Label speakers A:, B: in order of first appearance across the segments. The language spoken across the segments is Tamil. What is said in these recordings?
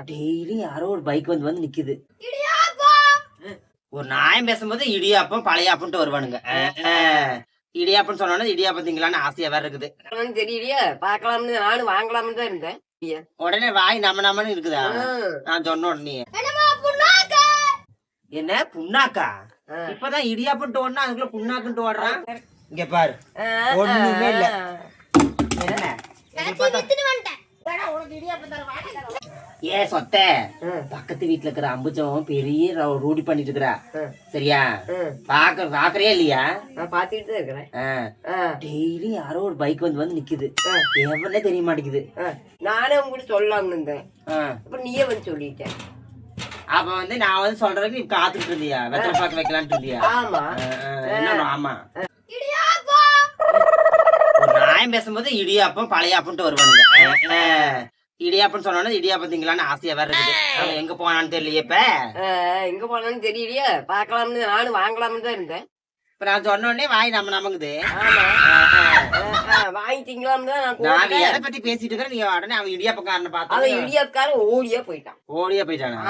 A: டெய்லி யாரோ ஒரு பைக் வந்து நிக்குது. ஒரு நாயம் பேசும்போது இடியாப்பம் பழையாப்பம்ட்டு வருவானுங்க. இடியாப்பம் சொன்னோன்னா இடியாப்பம் திங்கலான்னு ஆசையா வேற இருக்குது.
B: தெரியலையே, பாக்கலாம்னு நானும் வாங்கலாம்னு தான் இருந்தேன்.
A: உடனே வாய் நம்மன்னு இருக்குதா? நான் சொன்ன உடனே என்ன புண்ணாக்கா? இப்பதான் இடியாப்பம்ட்டு ஓடனா அதுக்குள்ள புண்ணாக்குன்ட்டு ஓடுறான். இங்க பாரு, ஒண்ணுமே இல்ல. என்ன ஏ சொத்த பக்கத்து வீட்டுல இருக்கிற அம்புஜம் பெரிய ரூடி பண்ணிட்டு இருக்கிறா. சரியா? பாக்குறியா இல்லையா?
B: பாத்துட்டு தான் இருக்கிறேன்.
A: டெய்லி யாரோ ஒரு பைக் வந்து நிக்குது. எவனே தெரிய மாட்டேங்குது.
B: நானே உங்ககிட்ட சொல்லலாம்னு இருந்தேன். அப்புறம் நீயே வந்து சொல்லிட்டேன்.
A: அப்ப வந்து நான் வந்து சொல்றதுக்கு நீ காத்துட்டு இருந்தியா? வெத்தலை பாக்க வைக்கலான்ட்டு இருந்தியா?
B: ஆமா.
A: என்ன ஆமா, ஒரு நாயம் பேசும்போது இடியாப்பம் பழையாப்பம்ட்டு வருவானுங்க. இடியாப்பம் சொன்னோன்னா இடியாப்பம் திங்கலான்னு ஆசையா வேற இருக்குது. எங்க போனான்னு தெரியலையே. இப்ப
B: எங்க போனான்னு தெரியலையே, பாக்கலாம்னு நானும் வாங்கலாம்னு தான் இருந்தேன்.
A: இப்ப நான் சொன்ன உடனே வாய் நமங்குது.
B: வாங்கிட்டீங்களான்னு தான்
A: நான் எதை பத்தி பேசிட்டு இருக்கிறேன். நீங்க உடனே அவன் இடியாப்பக்காரனை பார்த்தா
B: அவன் இடியாப்பக்காரன் ஓடியா போயிட்டானா?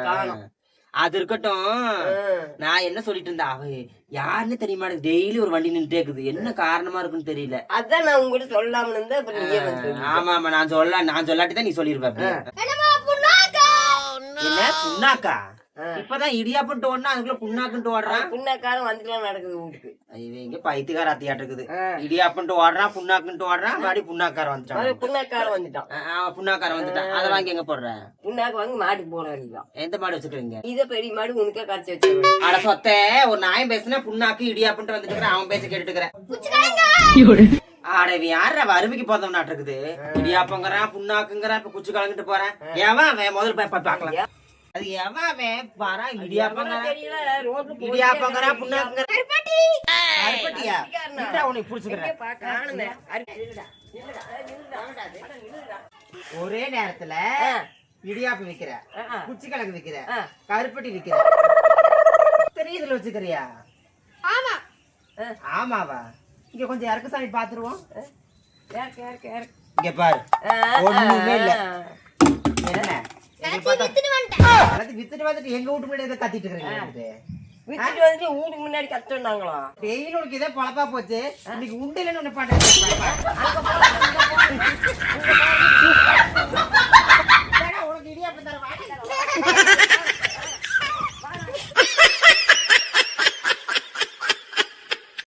B: காணும்.
A: அது இருக்கட்டும். நான் என்ன சொல்லிட்டு இருந்தா, அவ யாருன்னு தெரியுமா? டெய்லி ஒரு வண்டி நின்றுட்டே இருக்குது. என்ன காரணமா இருக்குன்னு தெரியல.
B: அதான் நான் உங்ககிட்ட சொல்லாம இருந்தேன்.
A: ஆமா ஆமா, நான் சொல்லாட்டிதான் நீ சொல்லிருப்ப. என்ன புண்ணாக்கா? இப்பதான் இடியாப்பம்ட்டு ஓடனா அதுக்குள்ள புண்ணாக்குன்ட்டு ஓடுறான்.
B: புண்ணாக்காரம் வந்துக்கலாம் நடக்குது வீட்டுக்கு.
A: இங்க பைத்தியக்கார அத்தியாட்டு இருக்குது. இடியாப்பம்ட்டு ஓடுறான், புண்ணாக்குன்ட்டு ஓடுறான். மறுபடி புண்ணாக்காரம் வந்துட்டான். புண்ணாக்காரம் வந்துட்டான். அதை வாங்கி எங்க போடுற?
B: புண்ணாக்கு வாங்கி மாட்டுக்கு போட வேண்டியதான்.
A: எந்த மாடு வச்சுக்கிறீங்க?
B: இத பெரிய மாடு உனக்கே கரைச்சி வச்சு.
A: அட சொத்த, ஒரு நாயம் பேசுனா புண்ணாக்கு இடியாப்பம்ட்டு வந்துட்டு அவன் பேச கேட்டுட்டு இருக்கிறேன். ஆடவி யார வறுமைக்கு போதவனாட்டு இருக்குது. இடியாப்பங்கிறான், புண்ணாக்குங்கிறான். இப்ப குச்சி கலங்கிட்டு போறேன். ஏவன் அவன் முதல்ல போய் பாக்கலாம். அது எவன் அவன் வரா? இடியாப்பங்கிறான், புண்ணாக்குங்கிறான். அருப்பட்டியா? உனக்கு புடிச்சுக்கிறேன். ஒரே நேரத்துல இடியாப்பம் விக்கிற, குச்சி கிழங்கு விக்கிற, கருப்பட்டி விக்கிற, இதுல வச்சுக்கிறியா? ஆமாவா? இங்க கொஞ்சம் இறக்கு சாமி பாத்துருவோம். இங்க பாரு, ஒண்ணுமே இல்ல. என்ன வித்துட்டு வந்துட்டு எங்க வீட்டு முன்னாடி கத்திட்டு இருக்கிறீங்க?
B: வித்துட்டு வந்துட்டு வீட்டுக்கு முன்னாடி கத்துனாங்களா?
A: டெய்லி உனக்கு இதே பழப்பா போச்சு. இன்னைக்கு உண்டையில ஒண்ணு உனக்கு இடியாப்பம் தர